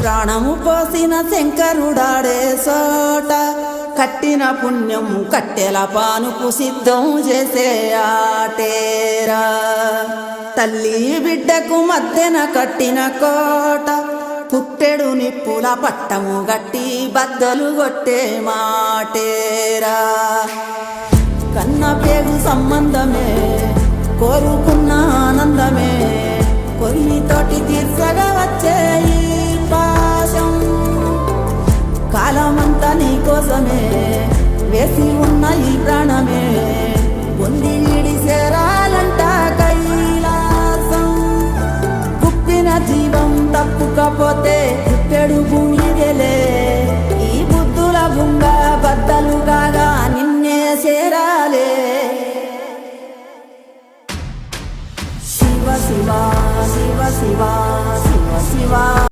ప్రాణము పోసిన శంకరుడాడే సోట కట్టిన పుణ్యం కట్టెల పానుకు సిద్ధం చేసే ఆటేరా తల్లి బిడ్డకు మధ్యన కట్టిన కోట పుట్టెడు నిప్పుల పట్టము గట్టి బద్దలు కొట్టే మాటేరా కన్న పేగు సంబంధమే కోరుకున్న ఆనందమే కొన్నితోటి తీర్చగా వచ్చే ఈ పాశం కాలమంతా నీ కోసమే వేసి ఉన్న ఈ ప్రాణమే పొంది వీడి చేరాలంట కైలాసం కుప్పిన జీవం తప్పుకపోతే కుప్పెడు భూమిదెలే ఈ బుద్ధుల గుంగ బద్దలు కాగా నిన్నే చేరాలే శివ శివ శివ శివ శివ శివ